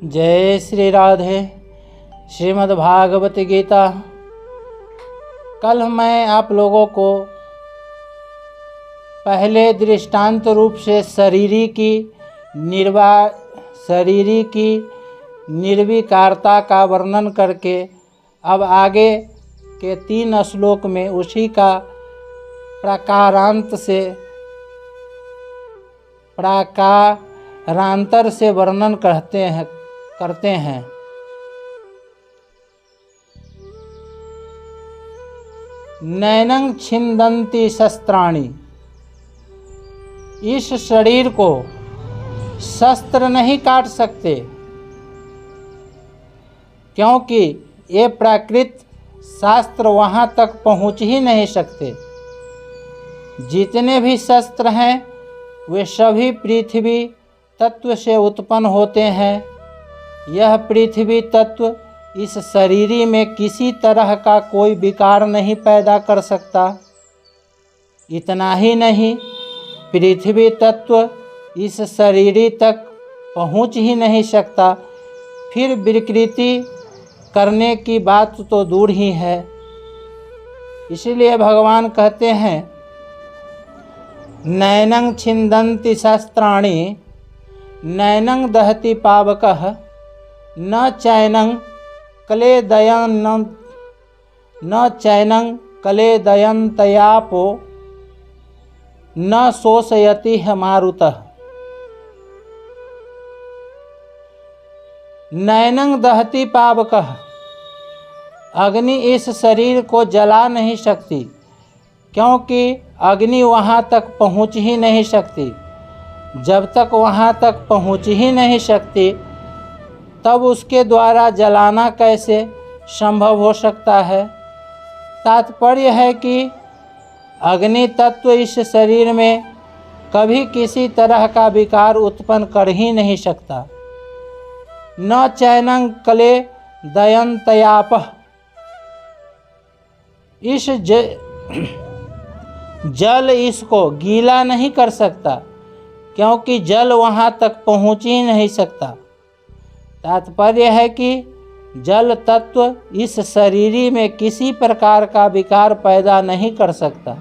जय श्री राधे। श्रीमद् भागवत गीता। कल मैं आप लोगों को पहले दृष्टांत रूप से शरीरी की निर्विकारता का वर्णन करके अब आगे के 3 श्लोक में उसी का प्राकारांतर से वर्णन करते हैं। नैनं छिन्दन्ति शस्त्राणि। इस शरीर को शस्त्र नहीं काट सकते, क्योंकि ये प्राकृत शास्त्र वहाँ तक पहुँच ही नहीं सकते। जितने भी शस्त्र हैं वे सभी पृथ्वी तत्व से उत्पन्न होते हैं। यह पृथ्वी तत्व इस शरीर में किसी तरह का कोई विकार नहीं पैदा कर सकता। इतना ही नहीं, पृथ्वी तत्व इस शरीर तक पहुँच ही नहीं सकता, फिर विकृति करने की बात तो दूर ही है। इसलिए भगवान कहते हैं, नैनं छिन्दन्ति शस्त्राणि नैनं दहति पावकः न चैनं क्लेदयन्तयापो न शोषयति मारुतः। नैनं दहति पावकः। अग्नि इस शरीर को जला नहीं सकती, क्योंकि अग्नि वहाँ तक पहुँच ही नहीं सकती। जब तक वहाँ तक पहुँच ही नहीं सकती, तब उसके द्वारा जलाना कैसे संभव हो सकता है। तात्पर्य है कि अग्नि तत्व इस शरीर में कभी किसी तरह का विकार उत्पन्न कर ही नहीं सकता। न चैनं क्लेदयन्तयापः। इस जल इसको गीला नहीं कर सकता, क्योंकि जल वहाँ तक पहुँच ही नहीं सकता। तात्पर्य है कि जल तत्व इस शरीर में किसी प्रकार का विकार पैदा नहीं कर सकता।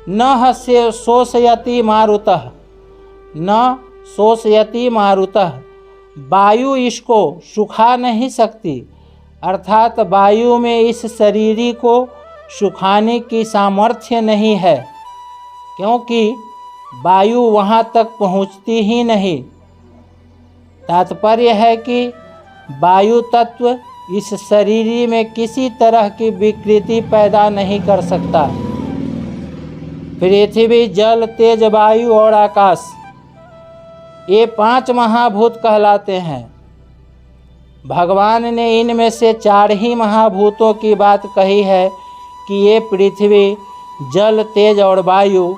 न शोषयति मारुतः। वायु इसको सुखा नहीं सकती, अर्थात वायु में इस शरीर को सुखाने की सामर्थ्य नहीं है, क्योंकि वायु वहाँ तक पहुँचती ही नहीं। तात्पर्य है कि वायु तत्व इस शरीर में किसी तरह की विकृति पैदा नहीं कर सकता। पृथ्वी, जल, तेज, वायु और आकाश, ये 5 महाभूत कहलाते हैं। भगवान ने इनमें से 4 ही महाभूतों की बात कही है कि ये पृथ्वी, जल, तेज और वायु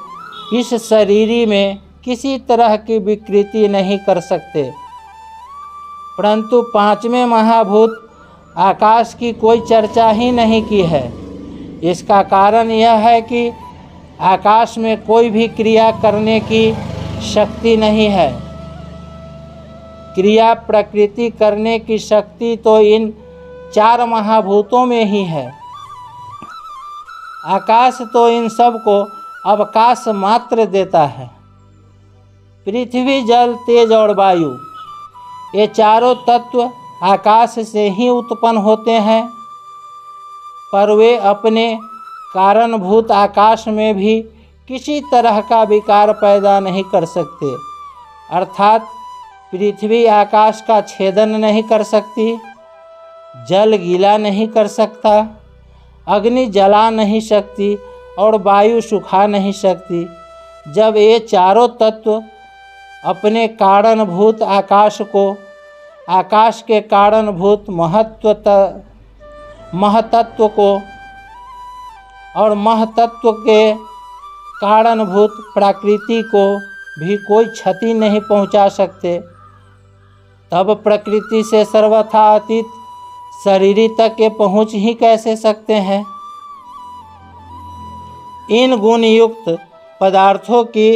इस शरीर में किसी तरह की विकृति नहीं कर सकते। परंतु 5वें महाभूत आकाश की कोई चर्चा ही नहीं की है। इसका कारण यह है कि आकाश में कोई भी क्रिया करने की शक्ति नहीं है। क्रिया प्रकृति करने की शक्ति तो इन 4 महाभूतों में ही है। आकाश तो इन सब को अवकाश मात्र देता है। पृथ्वी, जल, तेज और वायु, ये चारों तत्व आकाश से ही उत्पन्न होते हैं, पर वे अपने कारणभूत आकाश में भी किसी तरह का विकार पैदा नहीं कर सकते। अर्थात पृथ्वी आकाश का छेदन नहीं कर सकती, जल गीला नहीं कर सकता, अग्नि जला नहीं सकती और वायु सुखा नहीं सकती। जब ये चारों तत्व अपने कारणभूत आकाश को आकाश के कारणभूत महतत्व को और महतत्व के कारणभूत प्रकृति को भी कोई क्षति नहीं पहुंचा सकते, तब प्रकृति से सर्वथा अतीत शरीर तक के पहुँच ही कैसे सकते हैं। इन गुण युक्त पदार्थों की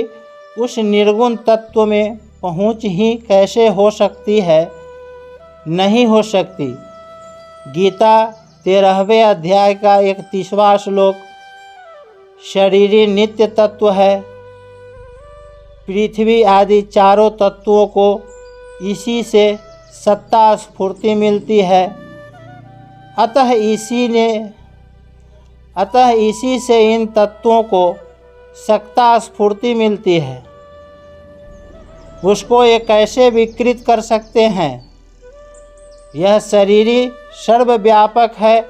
उस निर्गुण तत्व में पहुँच ही कैसे हो सकती है नहीं हो सकती। गीता 13वें अध्याय का 31वां श्लोक। शरीरी नित्य तत्व है। पृथ्वी आदि चारों तत्वों को इसी से सत्ता स्फूर्ति मिलती है। अतः इसी से इन तत्वों को सत्ता स्फूर्ति मिलती है। उसको ये कैसे विकृत कर सकते हैं? यह शरीरी सर्वव्यापक है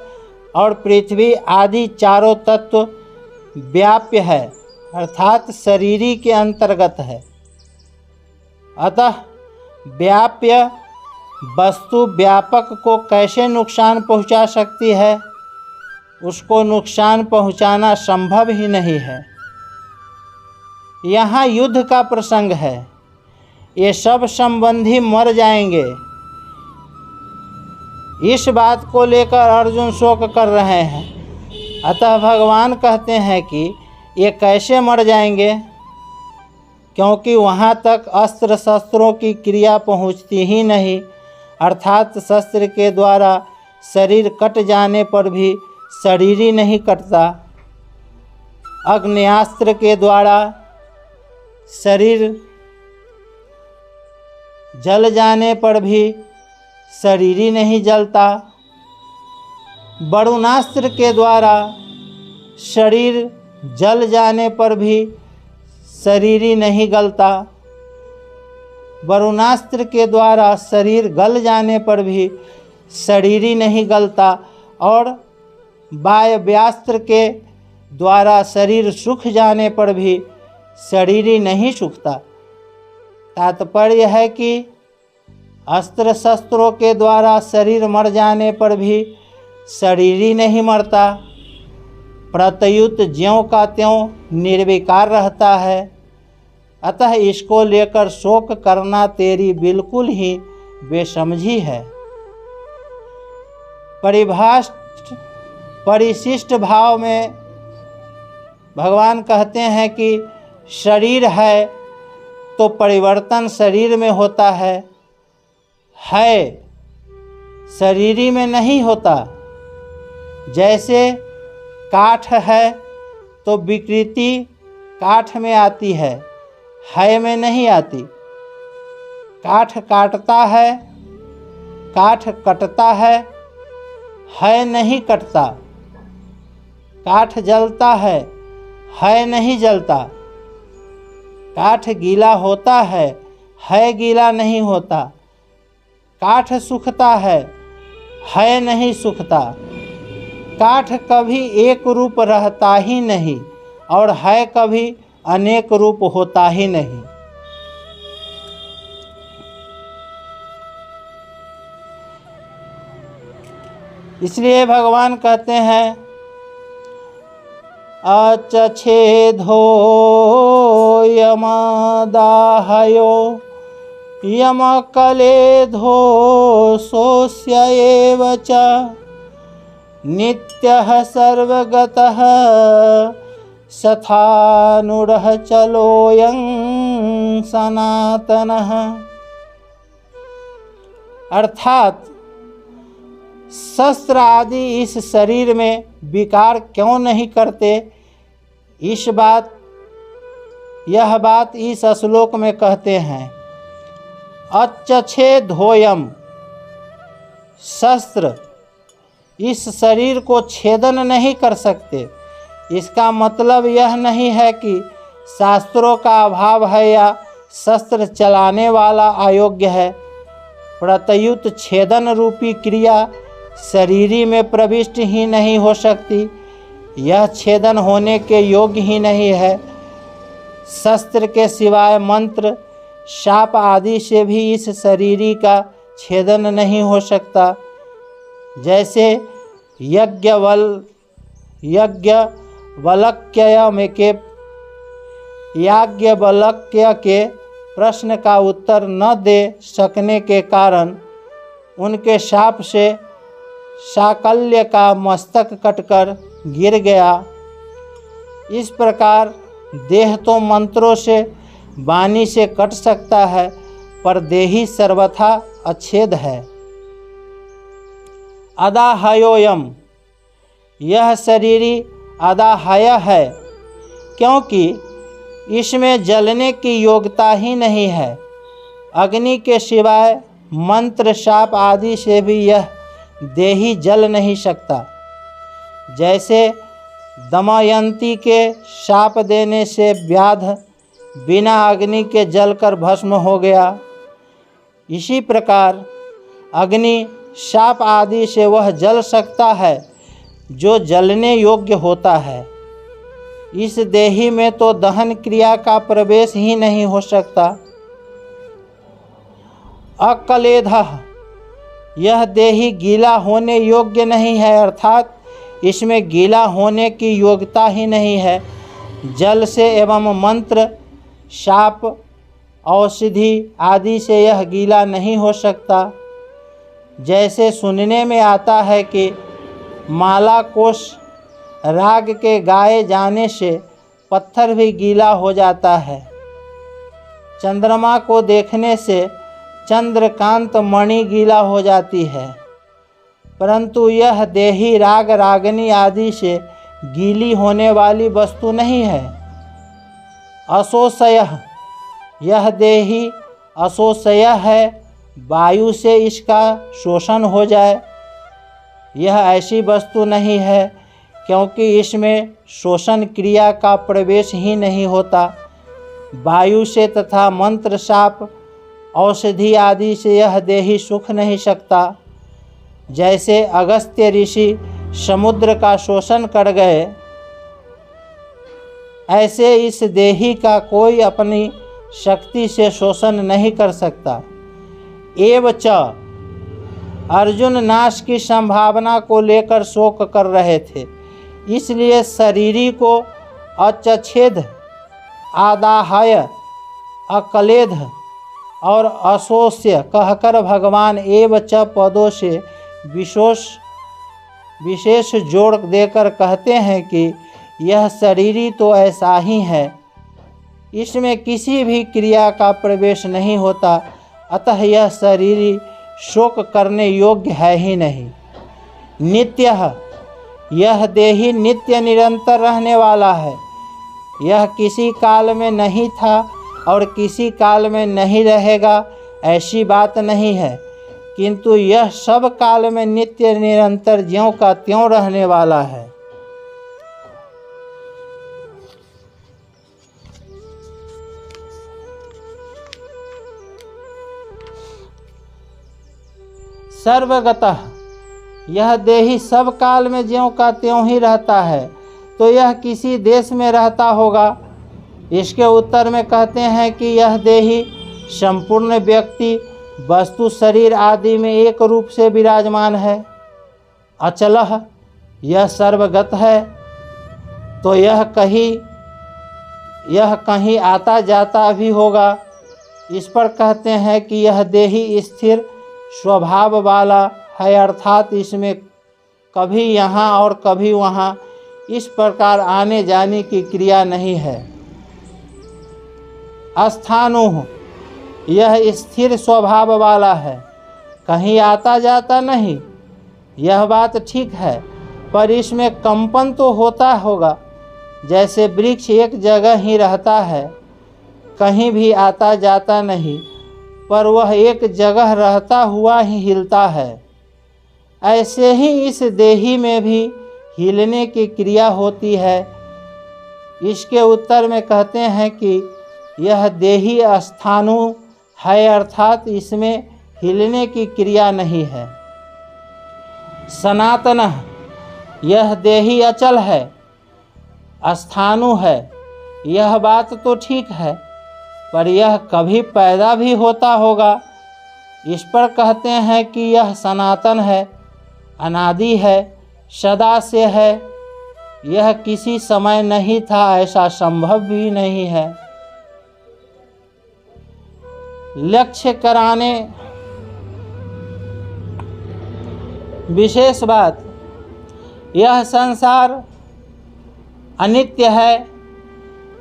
और पृथ्वी आदि चारों तत्व व्याप्य है, अर्थात शरीरी के अंतर्गत है। अतः व्याप्य वस्तु व्यापक को कैसे नुकसान पहुंचा सकती है? उसको नुकसान पहुंचाना संभव ही नहीं है। यहाँ युद्ध का प्रसंग है। ये सब संबंधी मर जाएंगे। इस बात को लेकर अर्जुन शोक कर रहे हैं। अतः भगवान कहते हैं कि ये कैसे मर जाएंगे? क्योंकि वहाँ तक अस्त्र शस्त्रों की क्रिया पहुँचती ही नहीं, अर्थात शस्त्र के द्वारा शरीर कट जाने पर भी शरीर ही नहीं कटता। अग्न्यास्त्र के द्वारा शरीर जल जाने पर भी शरीर ही नहीं जलता। वरुणास्त्र के द्वारा शरीर जल जाने पर भी शरीर ही नहीं गलता। वरुणास्त्र के द्वारा शरीर गल जाने पर भी शरीर ही नहीं गलता। और वायव्यास्त्र के द्वारा शरीर सूख जाने पर भी शरीर ही नहीं सूखता। तात्पर्य है कि अस्त्र शस्त्रों के द्वारा शरीर मर जाने पर भी शरीर ही नहीं मरता। प्रत्युत ज्यों का त्यों निर्विकार रहता है। अतः इसको लेकर शोक करना तेरी बिल्कुल ही बेसमझी है। परिशिष्ट भाव में भगवान कहते हैं कि शरीर है तो परिवर्तन शरीर में होता है शरीरी में नहीं होता। जैसे काठ है तो विकृति काठ में आती है में नहीं आती। काठ काटता है, काठ कटता है नहीं कटता। काठ जलता है नहीं जलता। काठ गीला होता है गीला नहीं होता। काठ सूखता है नहीं सूखता। काठ कभी एक रूप रहता ही नहीं और है कभी अनेक रूप होता ही नहीं। इसलिए भगवान कहते हैं अचछेदो यमदाहयो यमकलेधो सोऽस्य एव च नित्यः सर्वगतः सथानुरः चलोऽयं सनातनः। अर्थात शस्त्र आदि इस शरीर में विकार क्यों नहीं करते? यह बात इस श्लोक में कहते हैं। अच्छेदोयम, शस्त्र इस शरीर को छेदन नहीं कर सकते। इसका मतलब यह नहीं है कि शास्त्रों का अभाव है या शस्त्र चलाने वाला अयोग्य है। प्रत्युत छेदन रूपी क्रिया शरीरी में प्रविष्ट ही नहीं हो सकती। यह छेदन होने के योग्य ही नहीं है। शस्त्र के सिवाय मंत्र, शाप आदि से भी इस शरीरी का छेदन नहीं हो सकता। जैसे याज्ञवल्क्य के प्रश्न का उत्तर न दे सकने के कारण उनके शाप से शाकल्य का मस्तक कटकर गिर गया। इस प्रकार देह तो मंत्रों से, वाणी से कट सकता है, पर देही सर्वथा अच्छेद है। अदाहयोयम, यह शरीरी अदाहय है, क्योंकि इसमें जलने की योग्यता ही नहीं है। अग्नि के सिवाय मंत्र शाप आदि से भी यह देही जल नहीं सकता। जैसे दमयंती के शाप देने से व्याध बिना अग्नि के जलकर भस्म हो गया, इसी प्रकार अग्नि शाप आदि से वह जल सकता है जो जलने योग्य होता है। इस देही में तो दहन क्रिया का प्रवेश ही नहीं हो सकता। अकलेधः, यह देही गीला होने योग्य नहीं है, अर्थात इसमें गीला होने की योग्यता ही नहीं है। जल से एवं मंत्र शाप औषधि आदि से यह गीला नहीं हो सकता। जैसे सुनने में आता है कि माला कोश राग के गाए जाने से पत्थर भी गीला हो जाता है। चंद्रमा को देखने से चंद्रकांत मणि गीला हो जाती है, परंतु यह देही राग रागनी आदि से गीली होने वाली वस्तु नहीं है। अशोषयः, यह देही अशोषय है, वायु से इसका शोषण हो जाए। यह ऐसी वस्तु नहीं है, क्योंकि इसमें शोषण क्रिया का प्रवेश ही नहीं होता। वायु से तथा मंत्र शाप औषधि आदि से यह देही सुख नहीं सकता। जैसे अगस्त्य ऋषि समुद्र का शोषण कर गए, ऐसे इस देही का कोई अपनी शक्ति से शोषण नहीं कर सकता। एवच, अर्जुन नाश की संभावना को लेकर शोक कर रहे थे, इसलिए शरीरी को अचच्छेद, आदाहय, अकलेध और अशोष्य कहकर भगवान एवच पदों से विशेष जोड़ देकर कहते हैं कि यह शरीरी तो ऐसा ही है, इसमें किसी भी क्रिया का प्रवेश नहीं होता, अतः यह शरीरी शोक करने योग्य है ही नहीं। नित्यः, यह देही नित्य निरंतर रहने वाला है। यह किसी काल में नहीं था और किसी काल में नहीं रहेगा, ऐसी बात नहीं है, किंतु यह सब काल में नित्य निरंतर ज्यों का त्यों रहने वाला है। सर्वगतः, यह देही सब काल में ज्यों का त्यों ही रहता है, तो यह किसी देश में रहता होगा। इसके उत्तर में कहते हैं कि यह देही संपूर्ण व्यक्ति वस्तु शरीर आदि में एक रूप से विराजमान है। अचलः, यह सर्वगत है, तो यह कहीं आता जाता भी होगा। इस पर कहते हैं कि यह देही स्थिर स्वभाव वाला है, अर्थात इसमें कभी यहाँ और कभी वहाँ इस प्रकार आने जाने की क्रिया नहीं है। अस्थाणुः, यह स्थिर स्वभाव वाला है, कहीं आता जाता नहीं, यह बात ठीक है, पर इसमें कंपन तो होता होगा। जैसे वृक्ष एक जगह ही रहता है, कहीं भी आता जाता नहीं, पर वह एक जगह रहता हुआ ही हिलता है, ऐसे ही इस देही में भी हिलने की क्रिया होती है। इसके उत्तर में कहते हैं कि यह देही अस्थाणु है, अर्थात इसमें हिलने की क्रिया नहीं है। सनातनः, यह देही अचल है, अस्थाणु है, यह बात तो ठीक है, पर यह कभी पैदा भी होता होगा। इस पर कहते हैं कि यह सनातन है, अनादि है, सदा से है, यह किसी समय नहीं था, ऐसा संभव भी नहीं है। लक्ष्य कराने विशेष बात, यह संसार अनित्य है,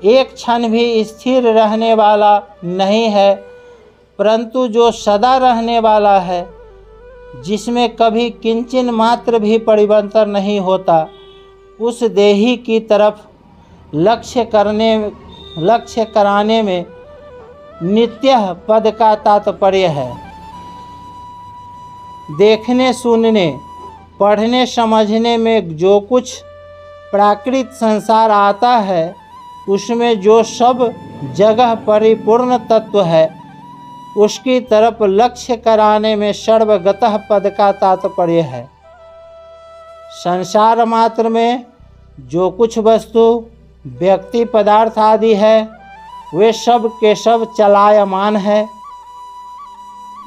एक क्षण भी स्थिर रहने वाला नहीं है, परंतु जो सदा रहने वाला है जिसमें कभी किंचिन मात्र भी परिवर्तन नहीं होता, उस देही की तरफ लक्ष्य कराने में नित्य पद का तात्पर्य है। देखने, सुनने, पढ़ने, समझने में जो कुछ प्राकृत संसार आता है, उसमें जो सब जगह परिपूर्ण तत्व है, उसकी तरफ लक्ष्य कराने में सर्वगतः पद का तात्पर्य है। संसार मात्र में जो कुछ वस्तु, व्यक्ति, पदार्थ आदि है, वे सब के सब चलायमान है।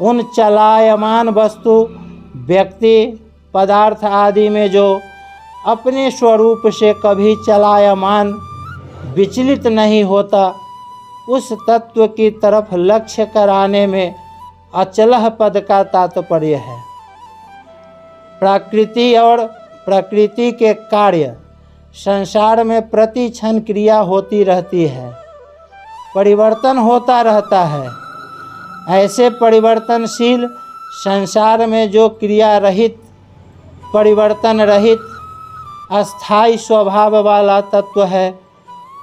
उन चलायमान वस्तु, व्यक्ति, पदार्थ आदि में जो अपने स्वरूप से कभी चलायमान, विचलित नहीं होता, उस तत्व की तरफ लक्ष्य कराने में अचलह पद का तात्पर्य है। प्रकृति और प्रकृति के कार्य संसार में प्रति क्षण क्रिया होती रहती है, परिवर्तन होता रहता है। ऐसे परिवर्तनशील संसार में जो क्रिया रहित, परिवर्तन रहित, अस्थायी स्वभाव वाला तत्व है,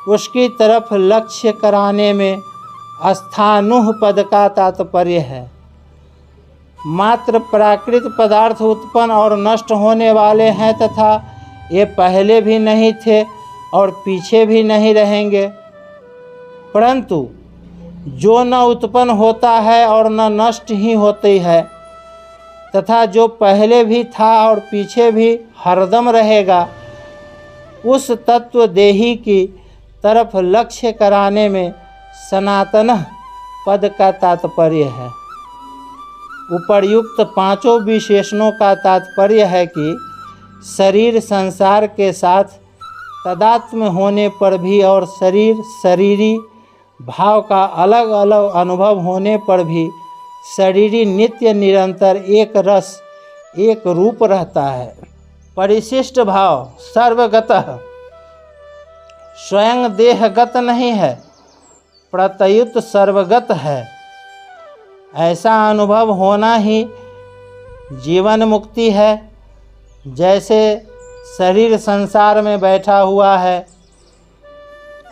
उसकी तरफ लक्ष्य कराने में अस्थानुः पद का तात्पर्य है। मात्र प्राकृत पदार्थ उत्पन्न और नष्ट होने वाले हैं तथा ये पहले भी नहीं थे और पीछे भी नहीं रहेंगे, परंतु जो न उत्पन्न होता है और न नष्ट ही होती है, तथा जो पहले भी था और पीछे भी हरदम रहेगा, उस तत्व देही की तरफ लक्ष्य कराने में सनातन पद का तात्पर्य है। उपर्युक्त पांचों विशेषणों का तात्पर्य है कि शरीर संसार के साथ तादात्म्य होने पर भी और शरीर शरीरी भाव का अलग अलग अनुभव होने पर भी शरीरी नित्य निरंतर एक रस, एक रूप रहता है। परिशिष्ट भाव सर्वगतः, स्वयं देहगत नहीं है, प्रत्युत सर्वगत है। ऐसा अनुभव होना ही जीवन मुक्ति है। जैसे शरीर संसार में बैठा हुआ है,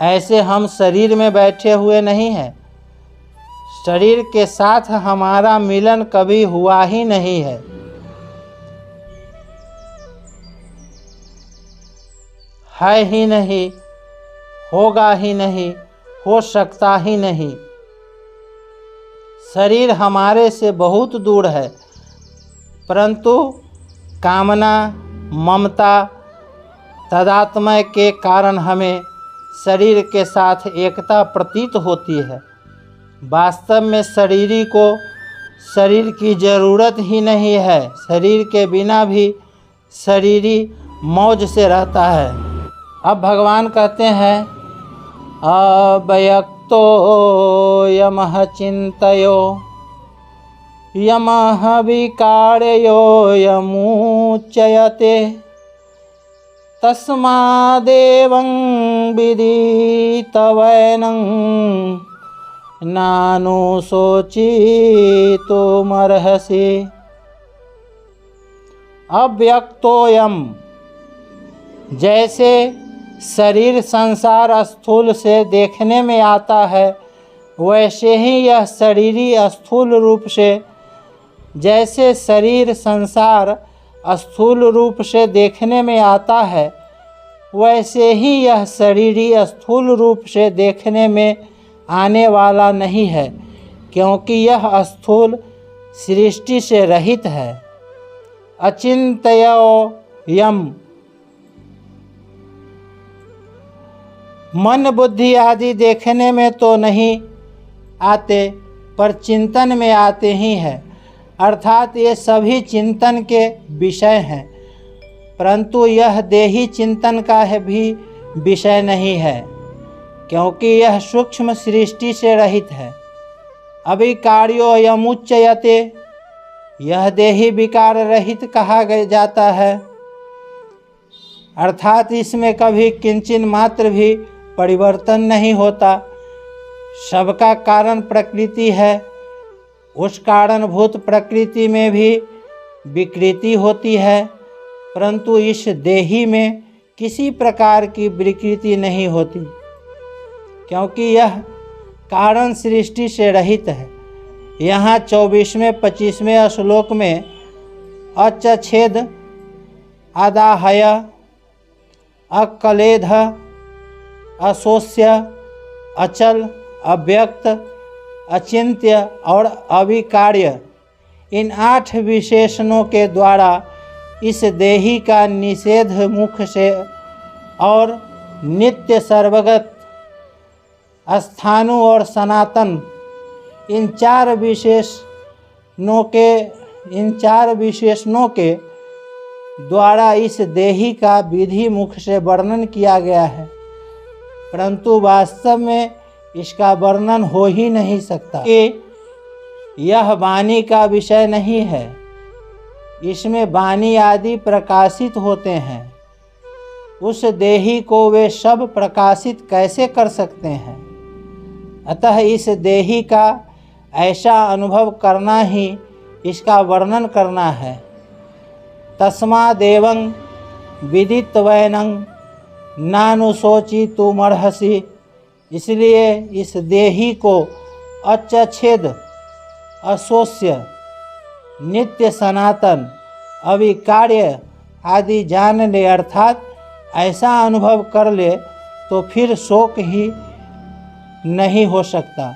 ऐसे हम शरीर में बैठे हुए नहीं हैं। शरीर के साथ हमारा मिलन कभी हुआ ही नहीं है। है ही नहीं, होगा ही नहीं, हो सकता ही नहीं। शरीर हमारे से बहुत दूर है, परंतु कामना, ममता, तादात्म्य के कारण हमें शरीर के साथ एकता प्रतीत होती है। वास्तव में शरीरी को शरीर की ज़रूरत ही नहीं है। शरीर के बिना भी शरीरी मौज से रहता है। अब भगवान कहते हैं, अव्यक्तो यमः चिन्तयो यमः विकार्यो यमुच्यते तस्मादेवं विदितवैनं नानुशोचितुमर्हसि। अव्यक्तोयम, जैसे शरीर संसार स्थूल से देखने में आता है, वैसे ही यह शरीरी स्थूल रूप से, जैसे शरीर संसार स्थूल रूप से देखने में आता है, वैसे ही यह शरीरी स्थूल रूप से देखने में आने वाला नहीं है, क्योंकि यह स्थूल सृष्टि से रहित है। अचिंत्योयम, मन बुद्धि आदि देखने में तो नहीं आते, पर चिंतन में आते ही हैं, अर्थात ये सभी चिंतन के विषय हैं, परंतु यह देही चिंतन का भी विषय नहीं है, क्योंकि यह सूक्ष्म सृष्टि से रहित है। अविकार्यो यमुच्यते, यह देही विकार रहित कहा जाता है, अर्थात इसमें कभी किंचिन मात्र भी परिवर्तन नहीं होता। सबका कारण प्रकृति है, उस कारणभूत प्रकृति में भी विकृति होती है, परंतु इस देही में किसी प्रकार की विकृति नहीं होती, क्योंकि यह कारण सृष्टि से रहित है। यहाँ 24वें-25वें श्लोक में अच्चछेद, आदाहय, अक्लेध, अशोष्य, अचल, अव्यक्त, अचिंत्य और अविकार्य, इन 8 विशेषणों के द्वारा इस देही का निषेध मुख से और नित्य सर्वगत, स्थाणु और सनातन, इन चार विशेषणों के द्वारा इस देही का विधि मुख से वर्णन किया गया है, परंतु वास्तव में इसका वर्णन हो ही नहीं सकता कि यह वाणी का विषय नहीं है। इसमें वाणी आदि प्रकाशित होते हैं, उस देही को वे सब प्रकाशित कैसे कर सकते हैं? अतः इस देही का ऐसा अनुभव करना ही इसका वर्णन करना है। तस्मादेवं विदित्वैनं नानुशोचितुमर्हसि, इसलिए इस देही को अच्चछेद, अशोष्य, नित्य सनातन, अविकार्य आदि जान ले, अर्थात ऐसा अनुभव कर ले तो फिर शोक ही नहीं हो सकता।